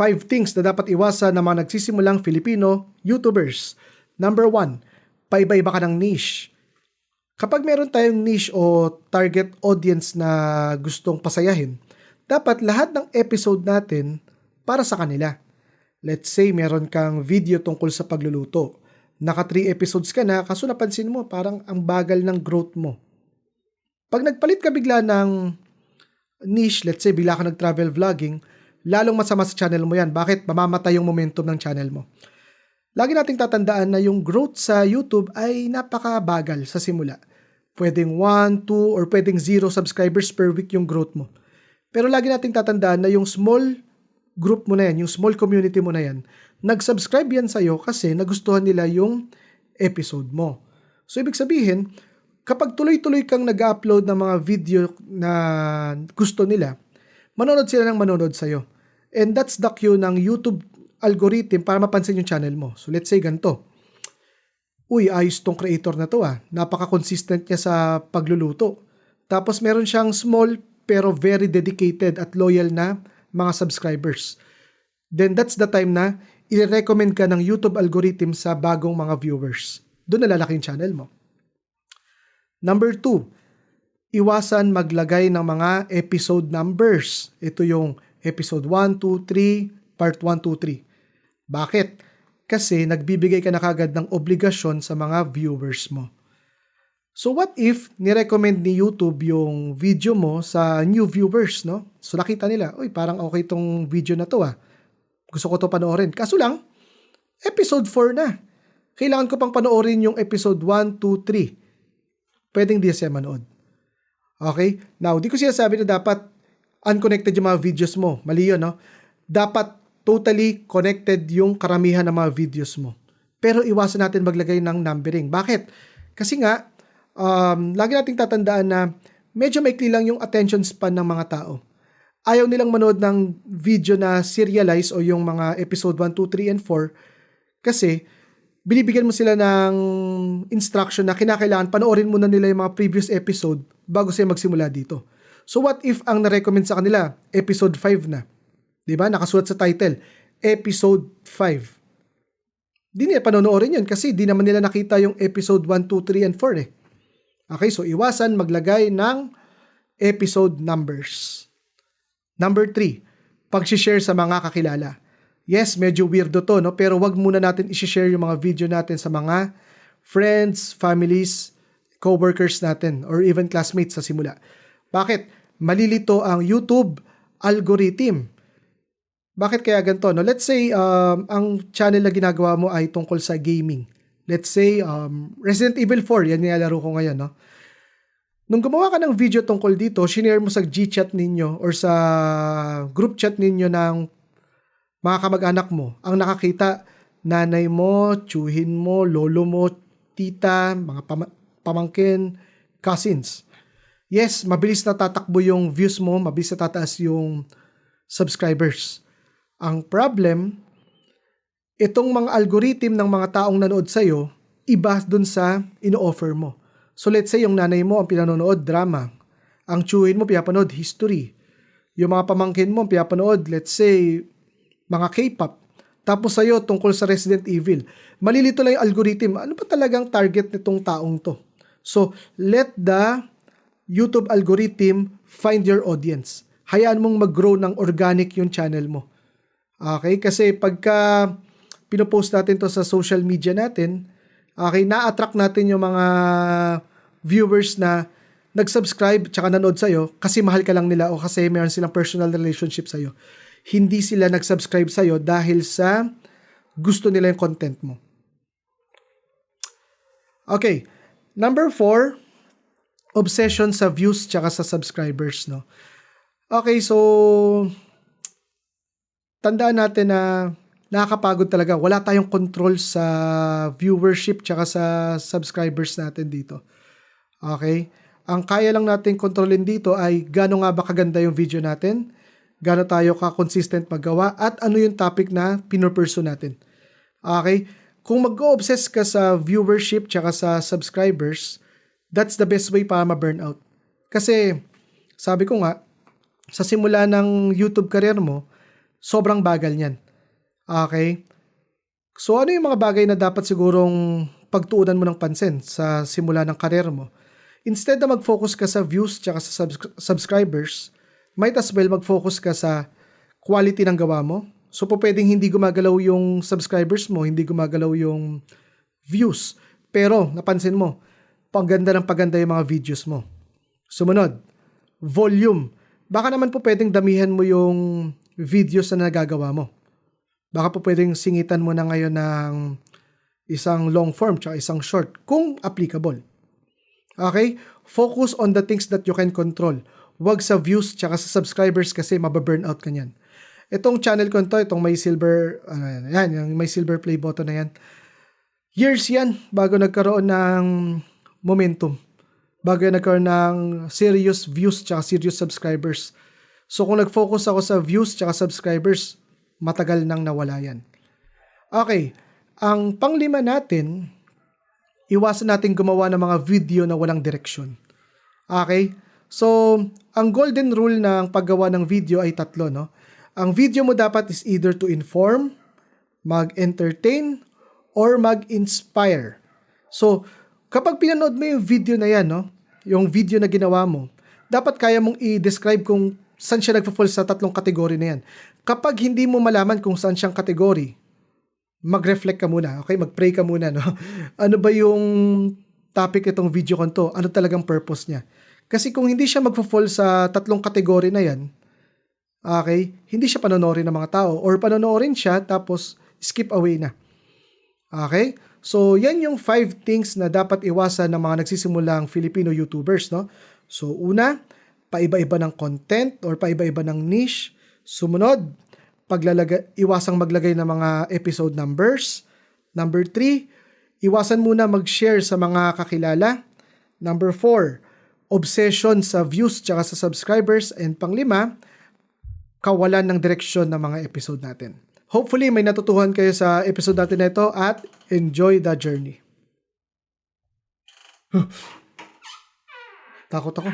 5 things na dapat iwasan ng mga nagsisimulang Filipino YouTubers. Number 1, paiba-iba ka ng niche. Kapag meron tayong niche o target audience na gustong pasayahin, dapat lahat ng episode natin para sa kanila. Let's say meron kang video tungkol sa pagluluto. Naka 3 episodes ka na, kaso napansin mo parang ang bagal ng growth mo. Pag nagpalit ka bigla ng niche, let's say bigla ka nag-travel vlogging, lalong masama sa channel mo yan. Bakit? Mamamatay yung momentum ng channel mo. Lagi nating tatandaan na yung growth sa YouTube ay napakabagal sa simula. Pwedeng 1, 2, or pwedeng 0 subscribers per week yung growth mo. Pero lagi nating tatandaan na yung small group mo na yan, yung small community mo na yan, nag-subscribe yan sa'yo kasi nagustuhan nila yung episode mo. So, ibig sabihin, kapag tuloy-tuloy kang nag-upload ng mga video na gusto nila, manonood sila ng manonood sa'yo. And that's the cue ng YouTube algorithm para mapansin yung channel mo. So, let's say ganito. Uy, ayos tong creator na to Napaka-consistent niya sa pagluluto. Tapos meron siyang small pero very dedicated at loyal na mga subscribers. Then that's the time na i-recommend ka ng YouTube algorithm sa bagong mga viewers. Doon nalalaki yung channel mo. Number 2, iwasan maglagay ng mga episode numbers. Ito yung episode 1, 2, 3, part 1, 2, 3. Bakit? Kasi nagbibigay ka na kagad ng obligasyon sa mga viewers mo. So what if nirecommend ni YouTube yung video mo sa new viewers, no? So nakita nila, uy, parang okay tong video na to Gusto ko to panoorin. Kaso lang, episode 4 na. Kailangan ko pang panoorin yung episode 1, 2, 3. Pwedeng di siya manood. Okay? Now, di ko sinasabi na dapat unconnected yung mga videos mo. Mali yun, no? Dapat totally connected yung karamihan ng mga videos mo. Pero iwasan natin maglagay ng numbering. Bakit? Kasi nga, lagi nating tatandaan na medyo maikli lang yung attention span ng mga tao. Ayaw nilang manood ng video na serialized o yung mga episode 1, 2, 3, and 4 kasi binibigyan mo sila ng instruction na kinakailangan panoorin muna nila yung mga previous episode bago sila magsimula dito. So what if ang na-recommend sa kanila, episode 5 na? Diba? Nakasulat sa title, episode 5. Di nila panonoorin yun kasi di naman nila nakita yung episode 1, 2, 3, and 4 Okay, so iwasan maglagay ng episode numbers. Number 3, pag-share sa mga kakilala. Yes, medyo weirdo to, no? Pero wag muna natin i-share yung mga video natin sa mga friends, families, co-workers natin, or even classmates sa simula. Bakit? Malilito ang YouTube algorithm. Bakit kaya ganito? No? Let's say, ang channel na ginagawa mo ay tungkol sa gaming. Let's say, Resident Evil 4, yan nilalaro ko ngayon, no? Nung gumawa ka ng video tungkol dito, shinare mo sa GChat ninyo or sa group chat ninyo ng mga kamag-anak mo, ang nakakita, nanay mo, tiyuhin mo, lolo mo, tita, mga pamangkin, cousins. Yes, mabilis na tatakbo yung views mo, mabilis na tataas yung subscribers. Ang problem, itong mga algorithm ng mga taong nanood sa'yo, iba dun sa ino-offer mo. So let's say yung nanay mo ang pinanonood drama, ang tiyuhin mo pinapanood history, yung mga pamangkin mo ang pinapanood, let's say, mga K-pop, tapos sa'yo tungkol sa Resident Evil. Malilito lang yung algorithm. Ano pa talagang target nitong taong to? So, let the YouTube algorithm find your audience. Hayaan mong mag-grow ng organic yung channel mo. Okay? Kasi pagka pinopost natin to sa social media natin, okay, na-attract natin yung mga viewers na nag-subscribe tsaka nanood sa'yo kasi mahal ka lang nila o kasi meron silang personal relationship sa'yo. Hindi sila nag-subscribe sa'yo dahil sa gusto nila yung content mo. Okay. Number 4, obsession sa views tsaka sa subscribers, no? Okay, so tandaan natin na nakakapagod talaga. Wala tayong control sa viewership tsaka sa subscribers natin dito. Okay? Ang kaya lang natin kontrolin dito ay gaano nga ba kaganda yung video natin, gaano tayo ka-consistent maggawa, at ano yung topic na pinurpursue natin. Okay? Kung mag-o-obsess ka sa viewership tsaka sa subscribers, that's the best way para ma-burnout. Kasi, sabi ko nga, sa simula ng YouTube career mo, Sobrang bagal niyan. Okay? So ano yung mga bagay na dapat sigurong pagtuunan mo ng pansin sa simula ng karir mo? Instead na mag-focus ka sa views tsaka sa subscribers, might as well mag-focus ka sa quality ng gawa mo. So po pwedeng hindi gumagalaw yung subscribers mo, hindi gumagalaw yung views. Pero napansin mo, paganda ng paganda yung mga videos mo. Sumunod, volume. Baka naman po pwedeng damihan mo yung videos na nagagawa mo. Baka po pwedeng singitan mo na ngayon ng isang long form tsaka isang short kung applicable. Okay? Focus on the things that you can control. Huwag sa views tsaka sa subscribers kasi mababurnout ka niyan. Itong channel ko to, itong may silver, yung may silver play button na yan. Years yan bago nagkaroon ng momentum. Bago nagkaroon ng serious views tsaka serious subscribers. So kung nag-focus ako sa views tsaka subscribers, matagal nang nawala yan. Okay, ang panglima natin, iwasan natin gumawa ng mga video na walang direksyon. Okay? So, ang golden rule ng paggawa ng video ay tatlo, no? Ang video mo dapat is either to inform, mag-entertain, or mag-inspire. So, kapag pinanood mo yung video na yan, no? Yung video na ginawa mo, dapat kaya mong i-describe kung saan siya nagpo-fall sa tatlong kategory na yan. Kapag hindi mo malaman kung saan siyang kategory, mag-reflect ka muna, okay? Mag-pray ka muna, no? Ano ba yung topic itong video ko to? Ano talagang purpose niya? Kasi kung hindi siya magpo-fall sa tatlong kategory na yan, okay, hindi siya panonoorin ng mga tao or panonoorin siya tapos skip away na. Okay? So, yan yung 5 things na dapat iwasan ng mga nagsisimulang Filipino YouTubers, no? So, una, paiba-iba ng content or paiba-iba ng niche. Sumunod, iwasang maglagay ng mga episode numbers. Number 3, iwasan muna mag-share sa mga kakilala. Number 4, obsession sa views tsaka sa subscribers. And panglima, kawalan ng direksyon ng mga episode natin. Hopefully, may natutuhan kayo sa episode natin na ito at enjoy the journey. Takot ako.